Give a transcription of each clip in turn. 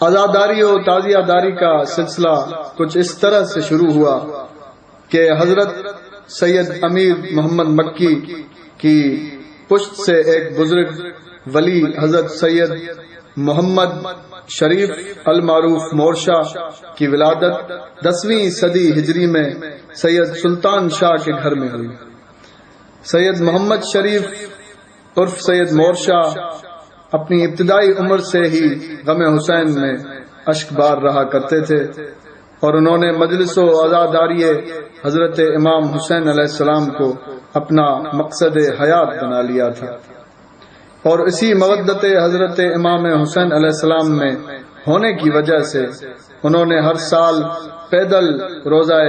عزاداری و تعزیہ داری کا سلسلہ کچھ اس طرح سے شروع ہوا کہ حضرت سید امیر محمد مکی کی پشت سے ایک بزرگ ولی حضرت سید محمد شریف المعروف مورشا کی ولادت 10ویں صدی ہجری میں سید سلطان شاہ کے گھر میں ہوئی۔ سید محمد شریف عرف سید مورشا اپنی ابتدائی عمر سے ہی غم حسین میں اشک بار رہا کرتے تھے، اور انہوں نے مجلس و عزاداری حضرت امام حسین علیہ السلام کو اپنا مقصد حیات بنا لیا تھا، اور اسی مودت حضرت امام حسین علیہ السلام میں ہونے کی وجہ سے انہوں نے ہر سال پیدل روزہ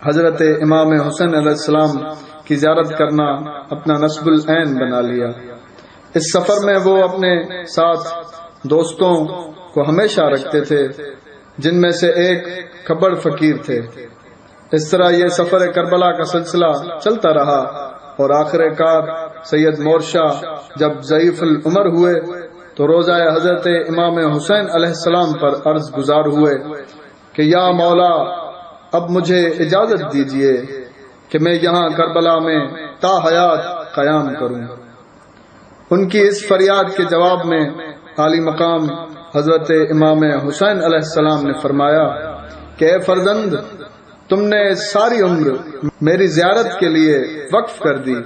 حضرت امام حسین علیہ السلام کی زیارت کرنا اپنا نصب العین بنا لیا۔ اس سفر میں وہ اپنے ساتھ دوستوں کو ہمیشہ رکھتے تھے، جن میں سے ایک کھبڑ فقیر تھے۔ اس طرح یہ سفر کربلا کا سلسلہ چلتا رہا، اور آخر کار سید مورشا جب ضعیف العمر ہوئے تو روزہ حضرت امام حسین علیہ السلام پر عرض گزار ہوئے کہ یا مولا، اب مجھے اجازت دیجیے کہ میں یہاں کربلا میں تا حیات قیام کروں۔ ان کی اس فریاد کے جواب میں عالی مقام حضرت امام حسین علیہ السلام نے فرمایا کہ اے فرزند، تم نے ساری عمر میری زیارت کے لیے وقف کر دی،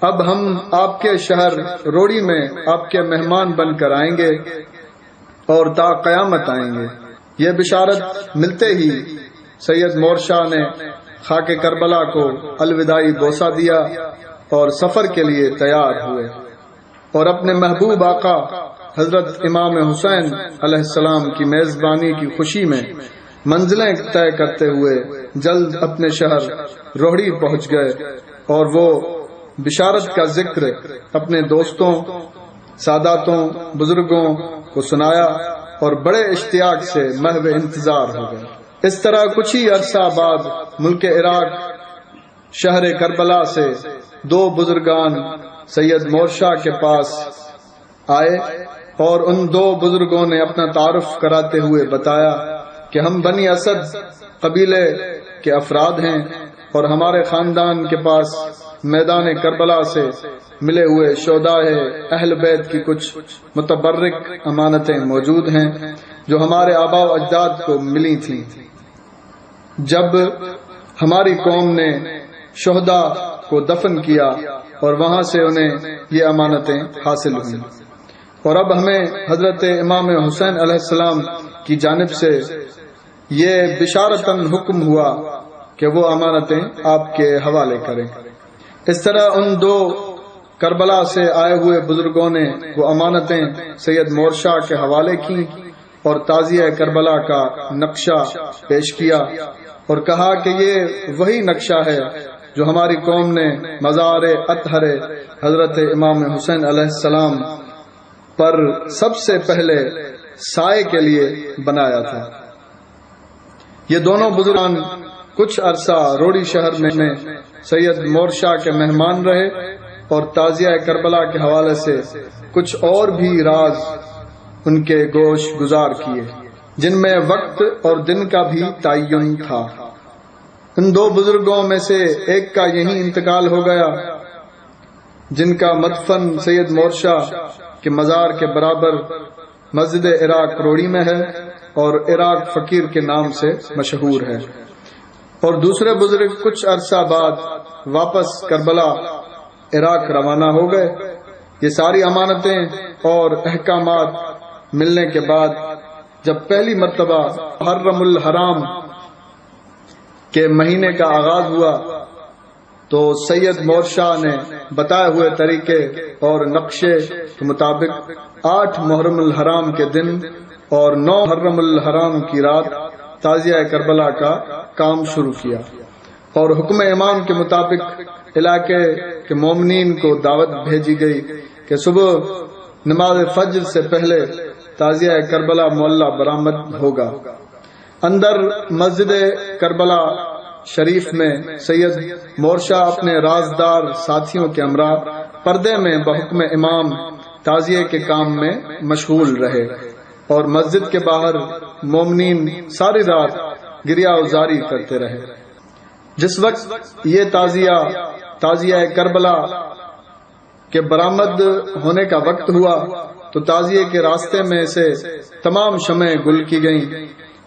اب ہم آپ کے شہر روڑی میں آپ کے مہمان بن کر آئیں گے اور تا قیامت آئیں گے۔ یہ بشارت ملتے ہی سید مورشا نے خاک کربلا کو الوداعی بوسہ دیا اور سفر کے لیے تیار ہوئے، اور اپنے محبوب آقا حضرت امام حسین علیہ السلام کی میزبانی کی خوشی میں منزلیں طے کرتے ہوئے جلد اپنے شہر روہڑی پہنچ گئے، اور وہ بشارت کا ذکر اپنے دوستوں، ساداتوں، بزرگوں کو سنایا اور بڑے اشتیاق سے محو انتظار ہو گئے۔ اس طرح کچھ ہی عرصہ بعد ملک عراق شہر کربلا سے 2 بزرگان سید مورشا کے پاس آئے، اور ان 2 بزرگوں نے اپنا تعارف کراتے ہوئے بتایا کہ ہم بنی اسد قبیلے کے افراد ہیں، اور ہمارے خاندان کے پاس میدان کربلا سے ملے ہوئے شہداء اہل بیت کی کچھ متبرک امانتیں موجود ہیں جو ہمارے آباء و اجداد کو ملی تھیں جب ہماری قوم نے شہداء کو دفن کیا، اور وہاں سے انہیں یہ امانتیں حاصل ہوئیں، اور اب ہمیں حضرت امام حسین علیہ السلام کی جانب سے یہ بشارتاً حکم ہوا کہ وہ امانتیں آپ کے حوالے کریں۔ اس طرح ان 2 کربلا سے آئے ہوئے بزرگوں نے وہ امانتیں سید مورشا کے حوالے کی، اور تعزیہ کربلا کا نقشہ پیش کیا، اور کہا کہ یہ وہی نقشہ ہے جو ہماری قوم نے مزار اطہر حضرت امام حسین علیہ السلام پر سب سے پہلے سائے کے لیے بنایا تھا۔ یہ دونوں بزرگان کچھ عرصہ روڑی شہر میں سید مورشا کے مہمان رہے، اور تعزیہ کربلا کے حوالے سے کچھ اور بھی راز ان کے گوش گزار کیے، جن میں وقت اور دن کا بھی تعین تھا۔ ان 2 بزرگوں میں سے ایک کا یہیں انتقال ہو گیا، جن کا مدفن سید مورشا کے مزار کے برابر مسجد عراق روڑی میں ہے، اور عراق فقیر کے نام سے مشہور ہے، اور دوسرے بزرگ کچھ عرصہ بعد واپس کربلا عراق روانہ ہو گئے۔ یہ ساری امانتیں اور احکامات ملنے کے بعد جب پہلی مرتبہ محرم الحرام کے مہینے کا آغاز ہوا تو سید مورشا نے بتائے ہوئے طریقے اور نقشے کے مطابق 8 محرم الحرام کے دن اور 9 محرم الحرام کی رات تعزیہ کربلا کا کام شروع کیا، اور حکم امام کے مطابق علاقے کے مومنین کو دعوت بھیجی گئی کہ صبح نماز فجر سے پہلے تعزیہ کربلا معلّہ برآمد ہوگا۔ اندر مسجد کربلا شریف میں سید مورشا اپنے رازدار ساتھیوں کے ہمراہ پردے میں بحکم امام تعزیے کے کام میں مشغول رہے۔ اور مسجد کے باہر مومنین ساری رات گریہ وزاری کرتے رہے۔ جس وقت یہ تعزیہ کربلا کے برآمد ہونے کا وقت ہوا تو تعزیے کے راستے میں سے تمام شمعیں گل کی گئیں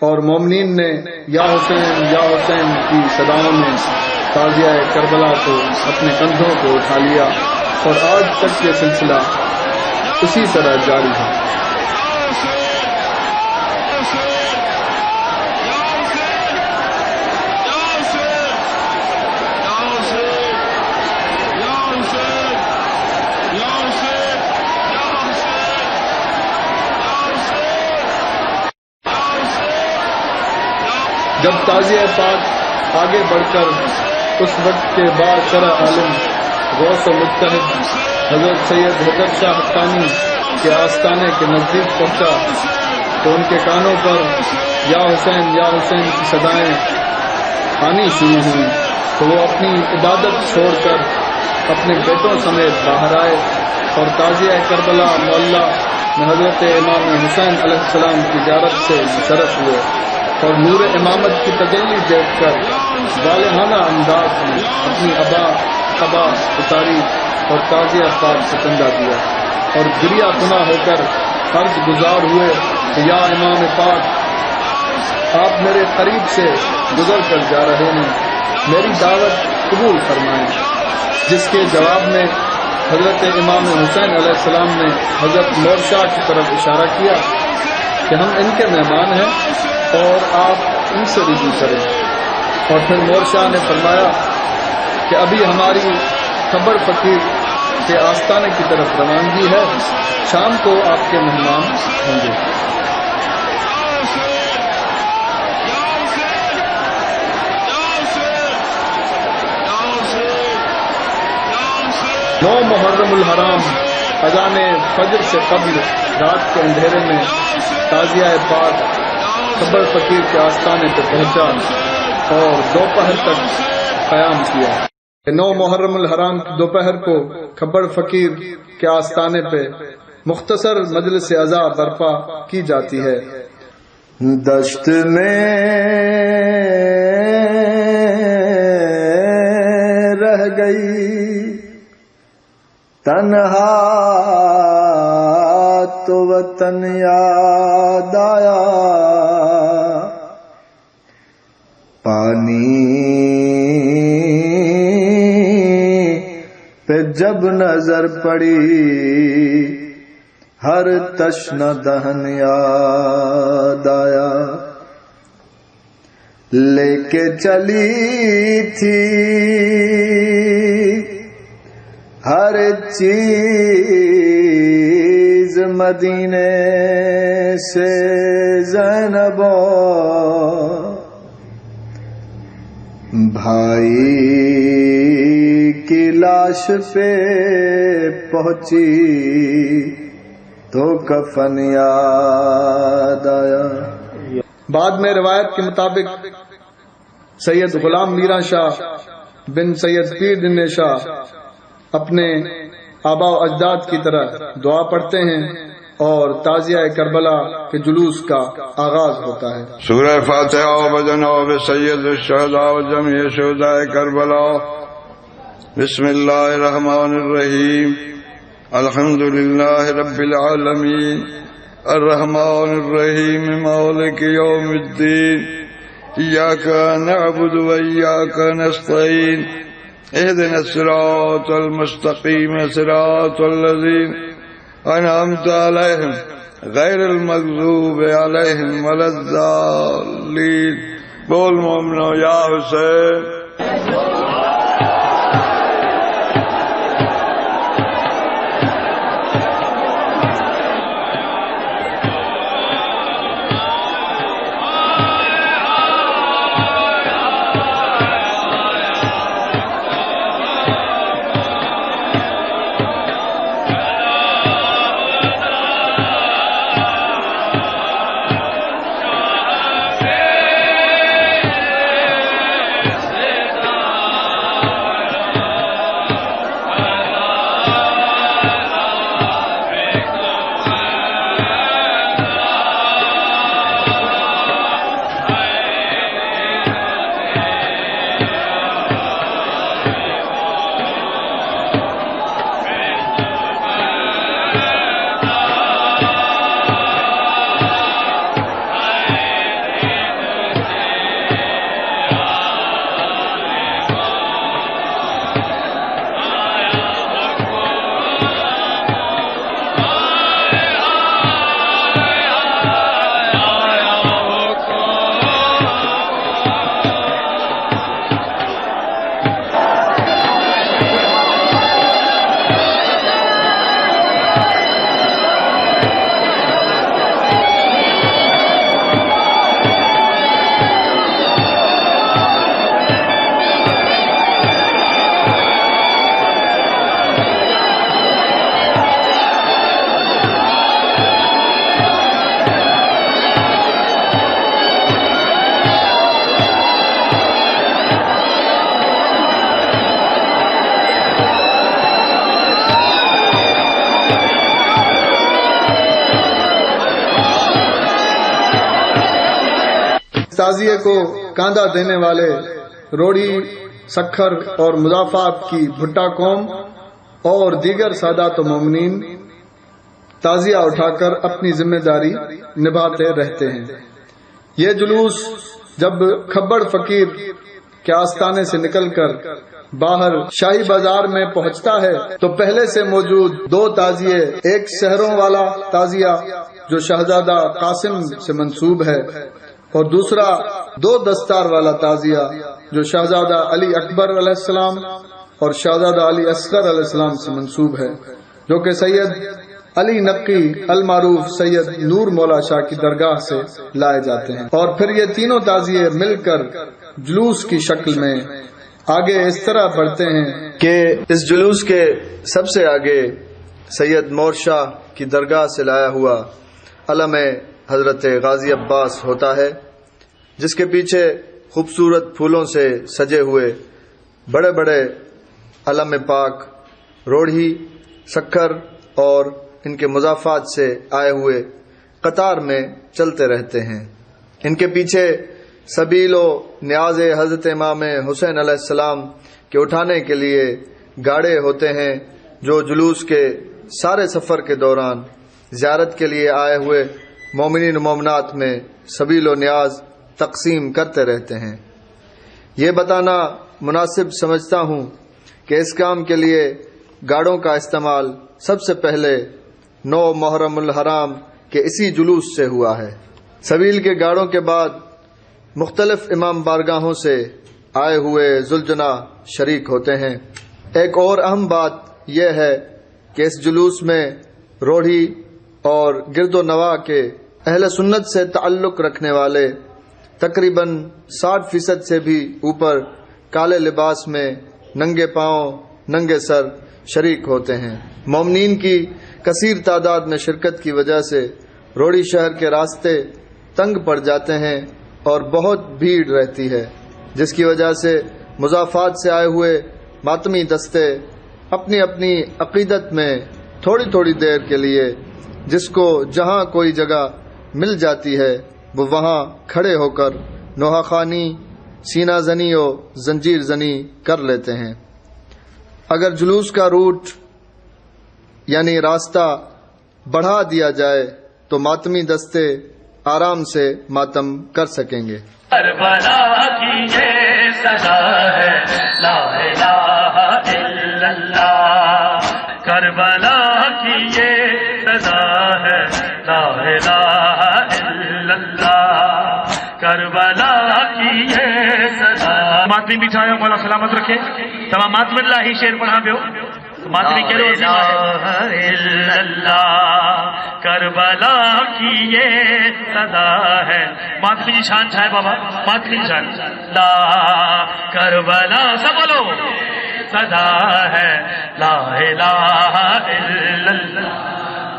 اور مومنین نے یا حسین کی صداؤں میں تعزیہ کربلا کو اپنے کندھوں کو اٹھا لیا، اور آج تک یہ سلسلہ اسی طرح جاری ہے۔ جب تعزیہ پاک آگے بڑھ کر اس وقت کے باشرع عالم غوث و متحد حضرت سید حیدر شاہ حقانی کے آستانے کے نزدیک پہنچا تو ان کے کانوں پر یا حسین کی صدائیں آنی شروع ہوئی، تو وہ اپنی عبادت چھوڑ کر اپنے بیٹوں سمیت باہر آئے اور تعزیہ کربلا معلیٰ میں حضرت امام حسین علیہ السلام کی زیارت سے مشرف ہوئے اور نور امامت کی تجلی دیکھ کر والہانہ انداز میں اپنی ابا اتاری اور تعزیہ پاک سے کندھا دیا اور گریہ کنا ہو کر عرض گزار ہوئے کہ یا امام پاک، آپ میرے قریب سے گزر کر جا رہے ہیں، میری دعوت قبول فرمائیں۔ جس کے جواب میں حضرت امام حسین علیہ السلام نے حضرت مورشاہ کی طرف اشارہ کیا کہ ہم ان کے مہمان ہیں اور آپ ان سے رجوع کریں، اور پھر مورشاہ نے فرمایا کہ ابھی ہماری خبر فقیر کے آستانے کی طرف روانگی ہے، شام کو آپ کے مہمان ہوں گے۔ 9 محرم الحرام اذان فجر سے قبل رات کے اندھیرے میں تعزیہ پاک خبر فقیر کے آستانے پہ پہنچا اور دوپہر تک قیام کیا۔ 9 محرم الحرام کی دوپہر کو خبر فقیر کے آستانے پہ مختصر مجلس عزا برپا کی جاتی ہے۔ دشت میں رہ گئی تنہا تو وطن یاد آیا، پانی پہ جب نظر پڑی ہر تشنہ دہن یاد آیا، لے کے چلی تھی ہر چیز مدینے سے زینب، بھائی کی لاش پہ پہنچی تو کفن یاد آیا۔ بعد میں روایت کے مطابق سید غلام میرا شاہ بن سید پیر دن شاہ اپنے آبا و اجداد کی طرح دعا پڑھتے ہیں اور تعزیہ کربلا کے جلوس کا آغاز ہوتا ہے۔ سورہ فاتحہ و بجناب سید الشہداء و جميع شہداء کربلا۔ بسم اللہ الرحمن الرحیم، الحمد للہ رب العالمین، الرحمن الرحیم، مالک یوم الدین، ایاک نعبد و ایاک نستعین، اهدنا الصراط المستقیم، صراط الذین انعمت علیہم غیر المغضوب علیہم ولا الضالین۔ بول مومنو یا حسین۔ تعزیے کو کاندھا دینے والے روڑی، سکھر اور مضافات کی بھٹا قوم اور دیگر سادات و مومنین تعزیہ اٹھا کر اپنی ذمہ داری نبھاتے رہتے ہیں۔ یہ جلوس جب کھبڑ فقیر کے آستانے سے نکل کر باہر شاہی بازار میں پہنچتا ہے تو پہلے سے موجود 2 تعزیے، ایک شہروں والا تعزیہ جو شہزادہ قاسم سے منسوب ہے اور دوسرا 2 دستار والا تعزیہ جو شہزادہ علی اکبر علیہ السلام اور شہزادہ علی اصغر علیہ السلام سے منسوب ہے، جو کہ سید علی نقی المعروف سید نور مولا شاہ کی درگاہ سے لائے جاتے ہیں۔ اور پھر یہ تینوں تعزیے مل کر جلوس کی شکل میں آگے اس طرح بڑھتے ہیں کہ اس جلوس کے سب سے آگے سید مور شاہ کی درگاہ سے لایا ہوا علم حضرت غازی عباس ہوتا ہے، جس کے پیچھے خوبصورت پھولوں سے سجے ہوئے بڑے بڑے علم پاک روڑھی، سکھر اور ان کے مضافات سے آئے ہوئے قطار میں چلتے رہتے ہیں۔ ان کے پیچھے سبیل و نیاز حضرت امام حسین علیہ السلام کے اٹھانے کے لیے گاڑے ہوتے ہیں، جو جلوس کے سارے سفر کے دوران زیارت کے لیے آئے ہوئے مومنین و مومنات میں سبیل و نیاز تقسیم کرتے رہتے ہیں۔ یہ بتانا مناسب سمجھتا ہوں کہ اس کام کے لیے گاڑوں کا استعمال سب سے پہلے 9 محرم الحرام کے اسی جلوس سے ہوا ہے۔ سبیل کے گاڑوں کے بعد مختلف امام بارگاہوں سے آئے ہوئے ذوالجناح شریک ہوتے ہیں۔ ایک اور اہم بات یہ ہے کہ اس جلوس میں روڑھی اور گرد و نواح کے اہل سنت سے تعلق رکھنے والے تقریباً 60% سے بھی اوپر کالے لباس میں ننگے پاؤں ننگے سر شریک ہوتے ہیں۔ مومنین کی کثیر تعداد میں شرکت کی وجہ سے روڑی شہر کے راستے تنگ پڑ جاتے ہیں اور بہت بھیڑ رہتی ہے، جس کی وجہ سے مضافات سے آئے ہوئے ماتمی دستے اپنی اپنی عقیدت میں تھوڑی تھوڑی دیر کے لیے جس کو جہاں کوئی جگہ مل جاتی ہے وہ وہاں کھڑے ہو کر نوحہ خوانی، سینہ زنی و زنجیر زنی کر لیتے ہیں۔ اگر جلوس کا روٹ یعنی راستہ بڑھا دیا جائے تو ماتمی دستے آرام سے ماتم کر سکیں گے۔ کربلا کی یہ سزا ہے، لا الہ الا اللہ۔ کربلا کی یہ سزا ہے، لا الہ الا اللہ۔ کربلا کی یہ سزا۔ ماتمی بٹھایا، مولا سلامت رکھے۔ تمام ماتم اللہ ہی شعر پڑھا پیو ماتمی کہہ اللہ۔ کربلا کی یہ سزا ہے، ماتمی جی شان چھائے بابا، ماتمی جی شان لا کربلا سب بولو سزا ہے، لا الہ الا اللہ۔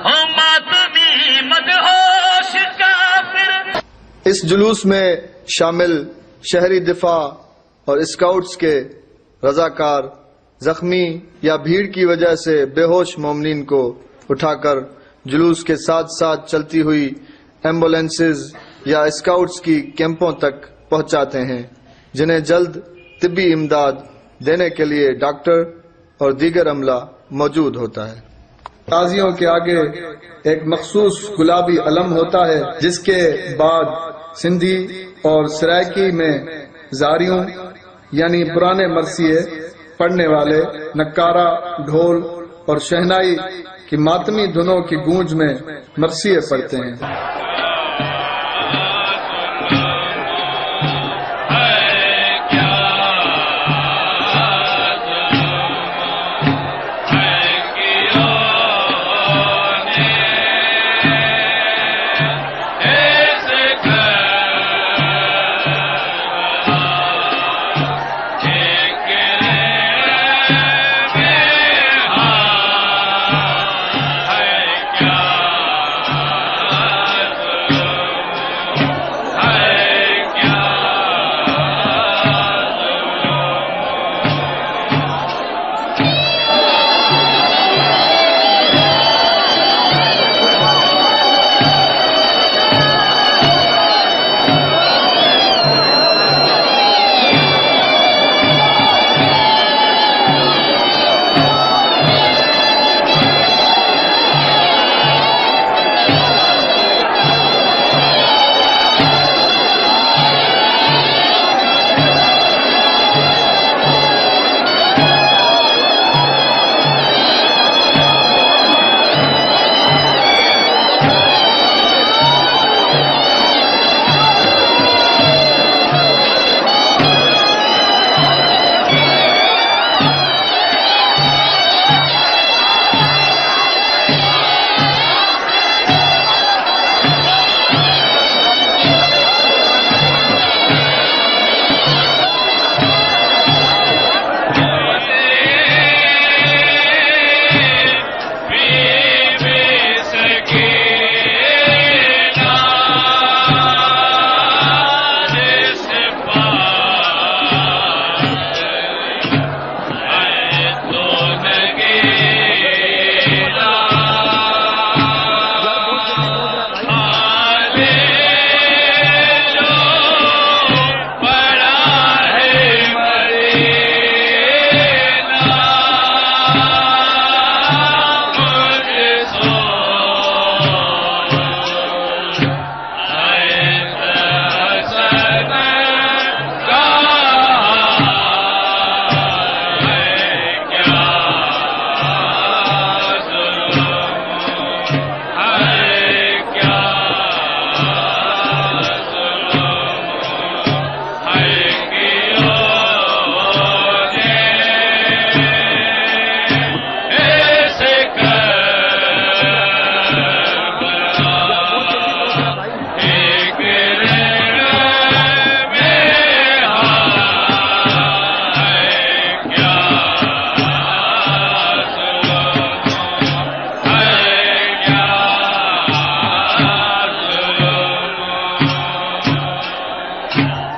او ماتمی مدہوش کافر۔ اس جلوس میں شامل شہری دفاع اور اسکاؤٹس کے رضاکار زخمی یا بھیڑ کی وجہ سے بے ہوش مومنین کو اٹھا کر جلوس کے ساتھ ساتھ چلتی ہوئی ایمبولینسز یا اسکاؤٹس کی کیمپوں تک پہنچاتے ہیں، جنہیں جلد طبی امداد دینے کے لیے ڈاکٹر اور دیگر عملہ موجود ہوتا ہے۔ تعزیوں کے آگے ایک مخصوص گلابی علم ہوتا ہے، جس کے بعد سندھی اور سرائکی میں زاریوں یعنی پرانے مرثیے پڑھنے والے نکارہ، ڈھول اور شہنائی کی ماتمی دھنوں کی گونج میں مرثیے پڑھتے ہیں۔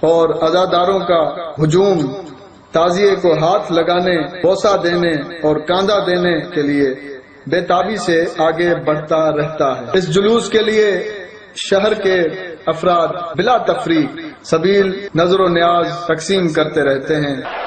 اور عزاداروں کا ہجوم تعزیے کو ہاتھ لگانے، بوسہ دینے اور کاندھا دینے کے لیے بے تابی سے آگے بڑھتا رہتا ہے۔ اس جلوس کے لیے شہر کے افراد بلا تفریق سبیل نظر و نیاز تقسیم کرتے رہتے ہیں۔